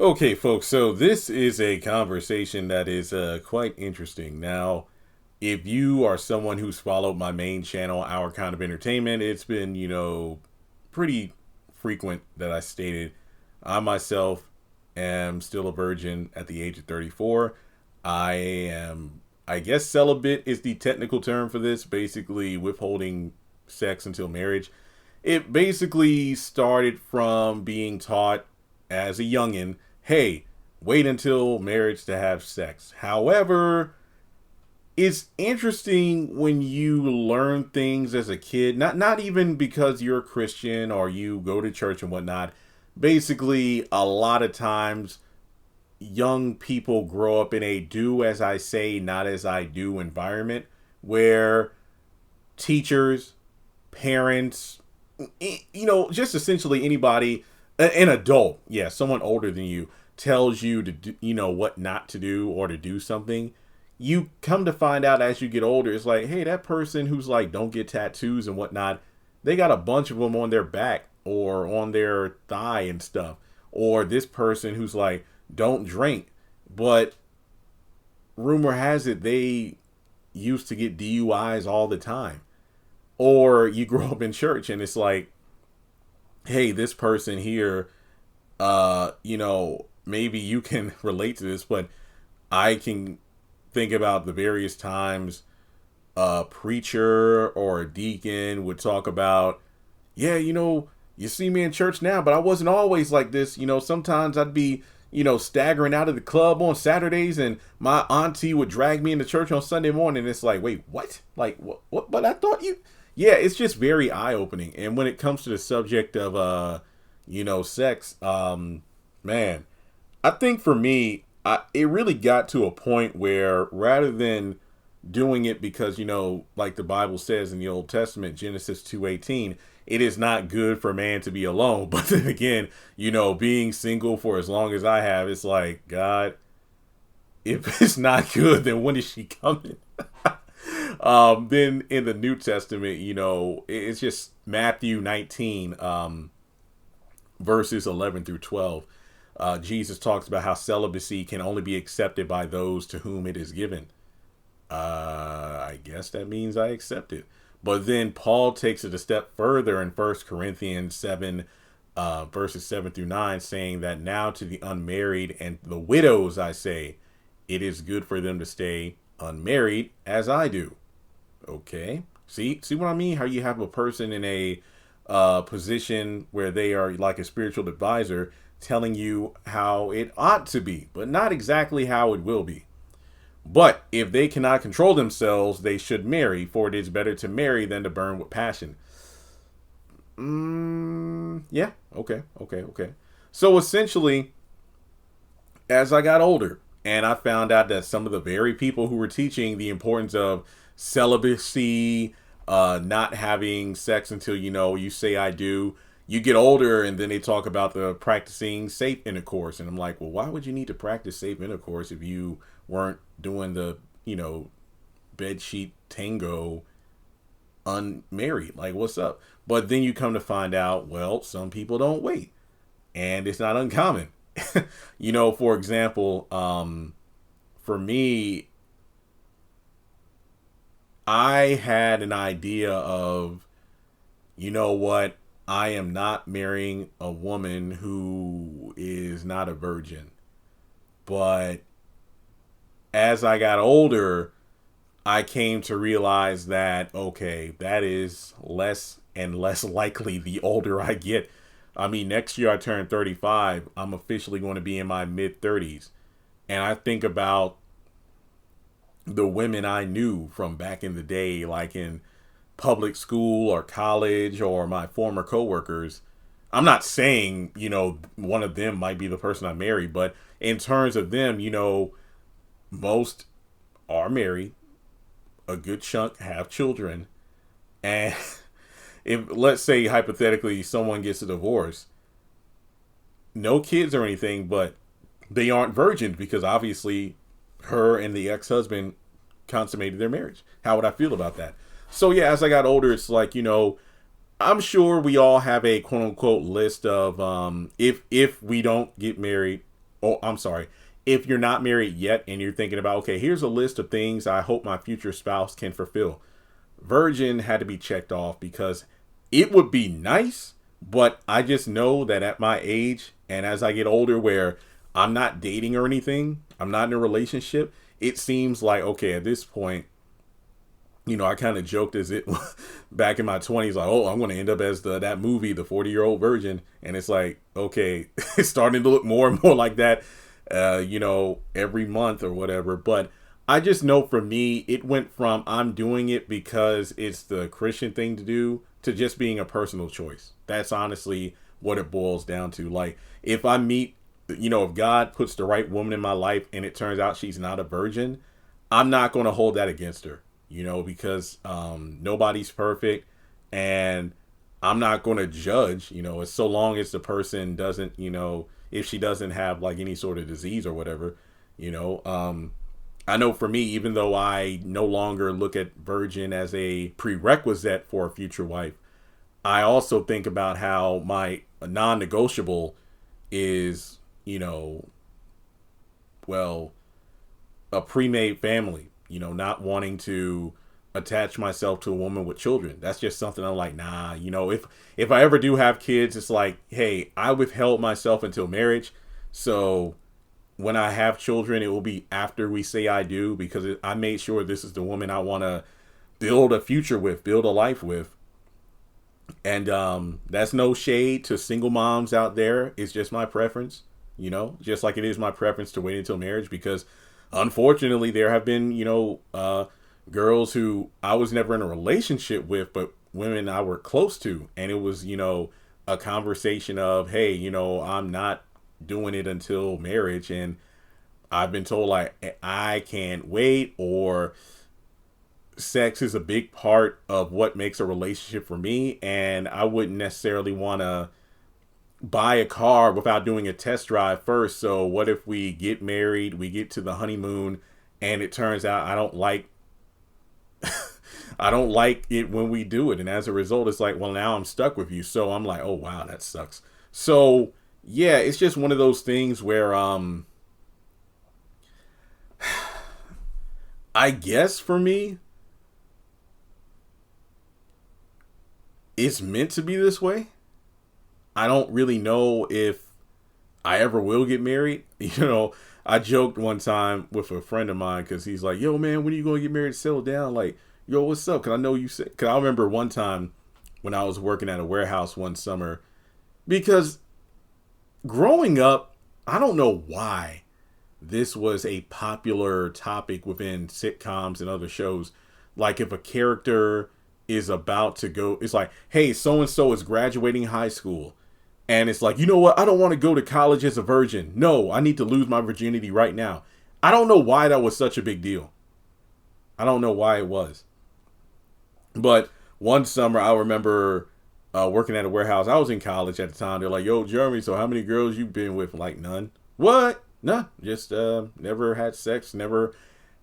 Okay, folks, so this is a conversation that is quite interesting. Now, if you are someone who's followed my main channel, Our Kind of Entertainment, it's been, pretty frequent that I stated I myself am still a virgin at the age of 34. I guess celibate is the technical term for this, basically withholding sex until marriage. It basically started from being taught as a youngin', hey, wait until marriage to have sex. However, it's interesting when you learn things as a kid, not even because you're a Christian or you go to church and whatnot. Basically, a lot of times young people grow up in a do as I say, not as I do environment where teachers, parents, just essentially anybody, an adult, yeah, someone older than you, tells you to do, what not to do or to do something. You come to find out as you get older, it's like, hey, that person who's like, don't get tattoos and whatnot, they got a bunch of them on their back or on their thigh and stuff. Or this person who's like, don't drink, but rumor has it they used to get DUIs all the time. Or you grow up in church and it's like, hey, this person here, maybe you can relate to this, but I can think about the various times a preacher or a deacon would talk about, yeah, you see me in church now, but I wasn't always like this. Sometimes I'd be, staggering out of the club on Saturdays and my auntie would drag me into church on Sunday morning. It's like, wait, what? Like, what? But I thought you, yeah, it's just very eye opening. And when it comes to the subject of, sex, man, I think for me, it really got to a point where rather than doing it because, like the Bible says in the Old Testament, Genesis 2:18, it is not good for man to be alone. But then again, being single for as long as I have, it's like, God, if it's not good, then when is she coming? Then in the New Testament, it's just Matthew 19, verses 11 through 12. Jesus talks about how celibacy can only be accepted by those to whom it is given. I guess that means I accept it. But then Paul takes it a step further in 1 Corinthians 7, verses 7 through 9, saying that now to the unmarried and the widows, I say, it is good for them to stay unmarried as I do. Okay. See what I mean? How you have a person in a position where they are like a spiritual advisor telling you how it ought to be, but not exactly how it will be. But if they cannot control themselves, they should marry, for it is better to marry than to burn with passion. Yeah. Okay. So essentially, as I got older and I found out that some of the very people who were teaching the importance of celibacy, not having sex until, you say I do, you get older and then they talk about the practicing safe intercourse. And I'm like, well, why would you need to practice safe intercourse if you weren't doing the, bed sheet tango unmarried? Like, what's up? But then you come to find out, well, some people don't wait. And it's not uncommon. For example, for me, I had an idea of, what? I am not marrying a woman who is not a virgin. But as I got older, I came to realize that, okay, that is less and less likely the older I get. I mean, next year I turn 35. I'm officially going to be in my mid 30s. And I think about the women I knew from back in the day, like in public school or college or my former coworkers. I'm not saying, one of them might be the person I marry, but in terms of them, most are married, a good chunk have children, and if let's say hypothetically someone gets a divorce, no kids or anything, but they aren't virgins because obviously her and the ex-husband consummated their marriage. How would I feel about that? So yeah, as I got older, it's like, I'm sure we all have a quote unquote list of if we don't get married, oh, I'm sorry, if you're not married yet and you're thinking about, okay, here's a list of things I hope my future spouse can fulfill. Virgin had to be checked off because it would be nice, but I just know that at my age and as I get older, where I'm not dating or anything, I'm not in a relationship, it seems like, okay, at this point, I kind of joked as it back in my 20s, like, oh, I'm going to end up as that movie, The 40-Year-Old Virgin. And it's like, okay, it's starting to look more and more like that, every month or whatever. But I just know for me, it went from I'm doing it because it's the Christian thing to do to just being a personal choice. That's honestly what it boils down to. Like, if I meet, if God puts the right woman in my life and it turns out she's not a virgin, I'm not going to hold that against her, because nobody's perfect, and I'm not going to judge, as so long as the person doesn't, if she doesn't have like any sort of disease or whatever, I know for me, even though I no longer look at virgin as a prerequisite for a future wife, I also think about how my non-negotiable is, well, a pre-made family, not wanting to attach myself to a woman with children. That's just something I'm like, nah, if I ever do have kids, it's like, hey, I withheld myself until marriage. So when I have children, it will be after we say I do, because I made sure this is the woman I want to build a future with, build a life with. And that's no shade to single moms out there. It's just my preference, just like it is my preference to wait until marriage, because unfortunately there have been, girls who I was never in a relationship with, but women I were close to. And it was, a conversation of, hey, I'm not doing it until marriage. And I've been told like, I can't wait, or sex is a big part of what makes a relationship for me. And I wouldn't necessarily want to buy a car without doing a test drive first. So what if we get married, we get to the honeymoon, and it turns out I don't like I don't like it when we do it. And as a result, it's like, well, now I'm stuck with you. So I'm like, oh, wow, that sucks. So yeah, it's just one of those things where, I guess for me, it's meant to be this way. I don't really know if I ever will get married. I joked one time with a friend of mine, because he's like, yo, man, when are you going to get married, settle down? Like, yo, what's up? Because I know you said, because I remember one time when I was working at a warehouse one summer, because growing up, I don't know why this was a popular topic within sitcoms and other shows. Like, if a character is about to go, it's like, hey, so-and-so is graduating high school. And it's like, you know what? I don't want to go to college as a virgin. No, I need to lose my virginity right now. I don't know why that was such a big deal. I don't know why it was. But one summer, I remember working at a warehouse. I was in college at the time. They're like, yo, Jeremy, so how many girls you been with? I'm like, none. What? None. Just never had sex, never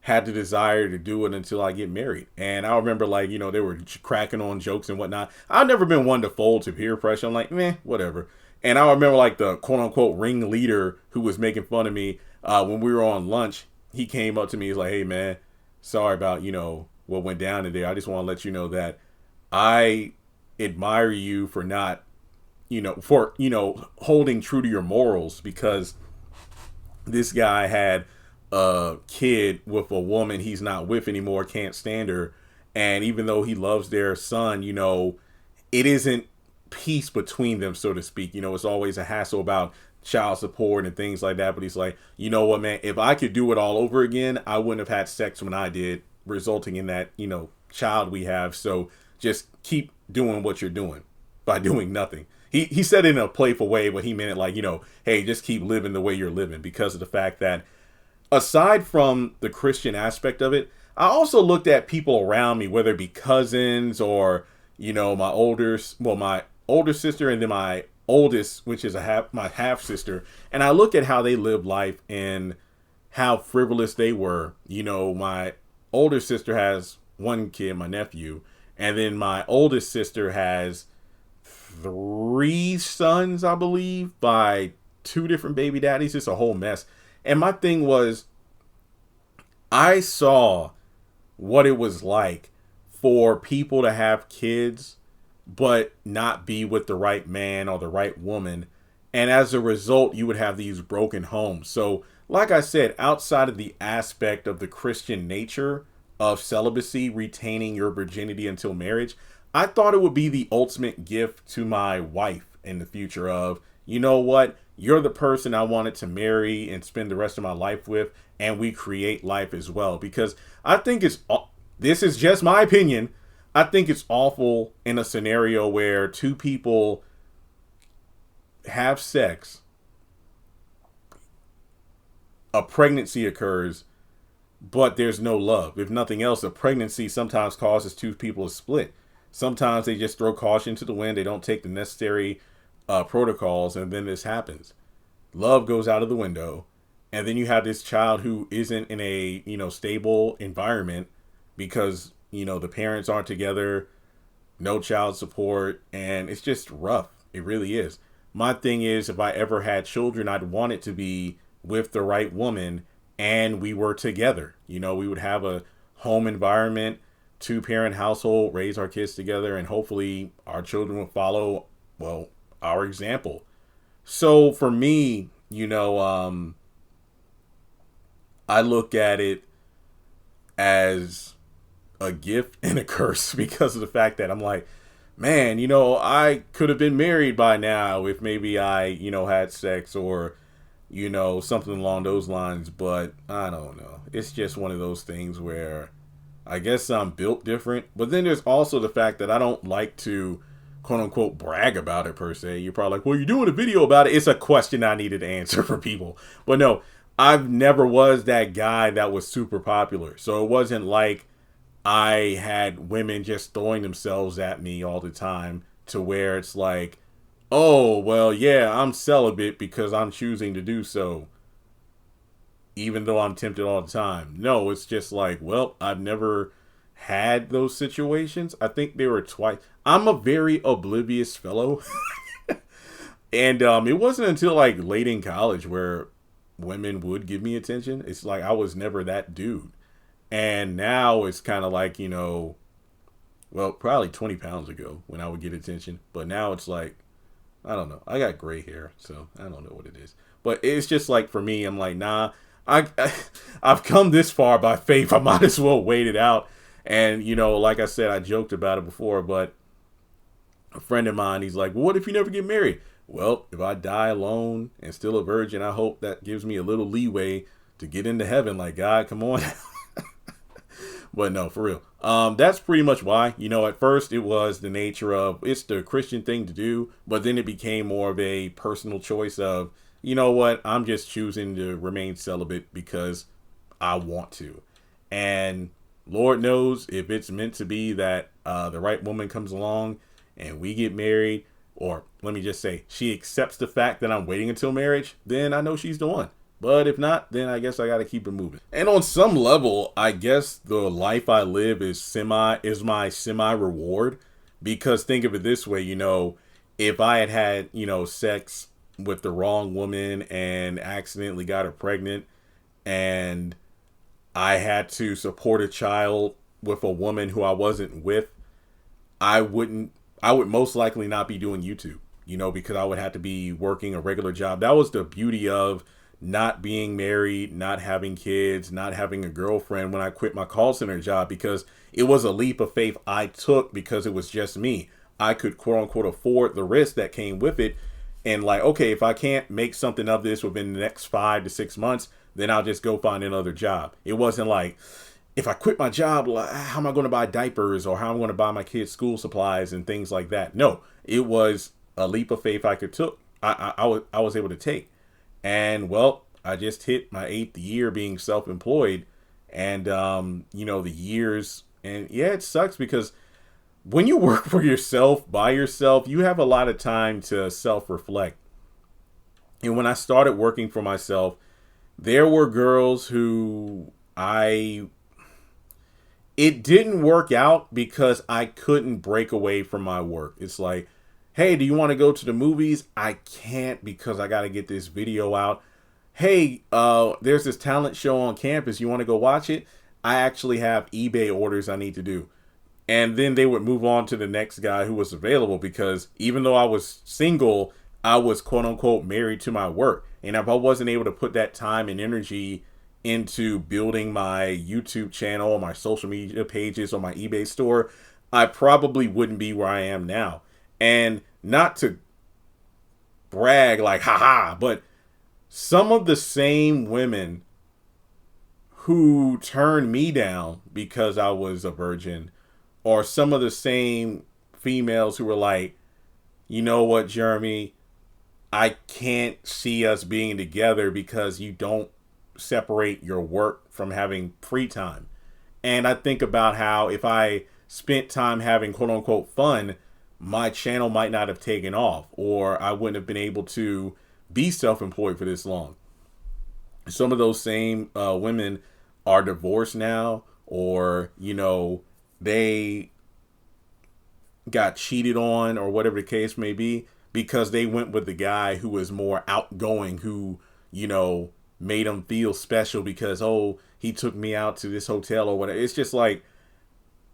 had the desire to do it until I get married. And I remember, like, they were cracking on jokes and whatnot. I've never been one to fold to peer pressure. I'm like, meh, whatever. And I remember, like, the quote unquote ring leader who was making fun of me when we were on lunch. He came up to me. He's like, hey, man, sorry about, what went down today. I just want to let you know that I admire you for not, holding true to your morals, because this guy had a kid with a woman he's not with anymore, can't stand her. And even though he loves their son, it isn't peace between them, so to speak. It's always a hassle about child support and things like that. But he's like, you know what, man, if I could do it all over again, I wouldn't have had sex when I did, resulting in that, child we have. So just keep doing what you're doing by doing nothing. He said it in a playful way, but he meant it like, hey, just keep living the way you're living, because of the fact that aside from the Christian aspect of it, I also looked at people around me, whether it be cousins or, my older sister, and then my oldest, which is my half sister. And I look at how they live life and how frivolous they were. My older sister has one kid, my nephew, and then my oldest sister has 3 sons, I believe, by 2 different baby daddies. It's a whole mess. And my thing was, I saw what it was like for people to have kids but not be with the right man or the right woman. And as a result, you would have these broken homes. So, like I said, outside of the aspect of the Christian nature of celibacy, retaining your virginity until marriage, I thought it would be the ultimate gift to my wife in the future of, you know what, you're the person I wanted to marry and spend the rest of my life with, and we create life as well. Because I think this is just my opinion, I think it's awful in a scenario where 2 people have sex, a pregnancy occurs, but there's no love. If nothing else, a pregnancy sometimes causes 2 people to split. Sometimes they just throw caution to the wind. They don't take the necessary protocols, and then this happens. Love goes out of the window, and then you have this child who isn't in a, stable environment because, the parents aren't together, no child support, and it's just rough. It really is. My thing is, if I ever had children, I'd want it to be with the right woman and we were together. We would have a home environment, 2-parent household, raise our kids together, and hopefully our children will follow, our example. So for me, I look at it as a gift and a curse because of the fact that I'm like, man, I could have been married by now if maybe I, had sex or, something along those lines. But I don't know. It's just one of those things where I guess I'm built different. But then there's also the fact that I don't like to, quote unquote, brag about it per se. You're probably like, well, you're doing a video about it. It's a question I needed to answer for people. But no, I've never was that guy that was super popular. So it wasn't like I had women just throwing themselves at me all the time to where it's like, oh, well, yeah, I'm celibate because I'm choosing to do so, even though I'm tempted all the time. No, it's just like, well, I've never had those situations. I think there were twice. I'm a very oblivious fellow. And it wasn't until like late in college where women would give me attention. It's like I was never that dude. And now it's kind of like, probably 20 pounds ago when I would get attention. But now it's like, I don't know. I got gray hair, so I don't know what it is. But it's just like, for me, I'm like, nah, I've come this far by faith. I might as well wait it out. And, like I said, I joked about it before, but a friend of mine, he's like, well, what if you never get married? Well, if I die alone and still a virgin, I hope that gives me a little leeway to get into heaven. Like, God, come on. But no, for real. That's pretty much why. At first it was the nature of it's the Christian thing to do, but then it became more of a personal choice of, you know what, I'm just choosing to remain celibate because I want to. And Lord knows if it's meant to be that the right woman comes along and we get married, or let me just say, she accepts the fact that I'm waiting until marriage, then I know she's the one. But if not, then I guess I got to keep it moving. And on some level, I guess the life I live is my semi reward, because think of it this way, if I had sex with the wrong woman and accidentally got her pregnant and I had to support a child with a woman who I wasn't with, I would most likely not be doing YouTube, because I would have to be working a regular job. That was the beauty of not being married, not having kids, not having a girlfriend when I quit my call center job, because it was a leap of faith I took because it was just me. I could, quote unquote, afford the risk that came with it. And like, okay, if I can't make something of this within the next 5 to 6 months, then I'll just go find another job. It wasn't like, if I quit my job, how am I going to buy diapers, or how am I going to buy my kids school supplies and things like that? No, it was a leap of faith I was able to take. And well, I just hit my 8th year being self-employed, and the years, and yeah, it sucks because when you work for yourself, by yourself, you have a lot of time to self-reflect. And when I started working for myself, there were girls who it didn't work out because I couldn't break away from my work. It's like, Hey, do you want to go to the movies? I can't because I got to get this video out. Hey, there's this talent show on campus. You want to go watch it? I actually have eBay orders I need to do. And then they would move on to the next guy who was available, because even though I was single, I was quote unquote married to my work. And if I wasn't able to put that time and energy into building my YouTube channel, my social media pages, or my eBay store, I probably wouldn't be where I am now. And not to brag like, haha, but some of the same women who turned me down because I was a virgin, or some of the same females who were like, you know what, Jeremy, I can't see us being together because you don't separate your work from having free time. And I think about how if I spent time having quote unquote fun, my channel might not have taken off, or I wouldn't have been able to be self-employed for this long. Some of those same women are divorced now, or, you know, they got cheated on or whatever the case may be, because they went with the guy who was more outgoing, who, you know, made them feel special because, oh, he took me out to this hotel or whatever. It's just like,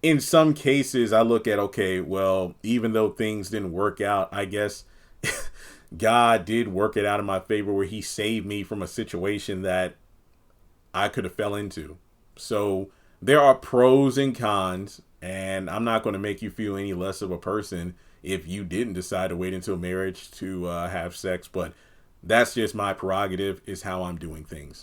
in some cases I look at, okay, well, even though things didn't work out, I guess God did work it out in my favor, where he saved me from a situation that I could have fell into. So there are pros and cons, and I'm not going to make you feel any less of a person if you didn't decide to wait until marriage to have sex. But that's just my prerogative, is how I'm doing things.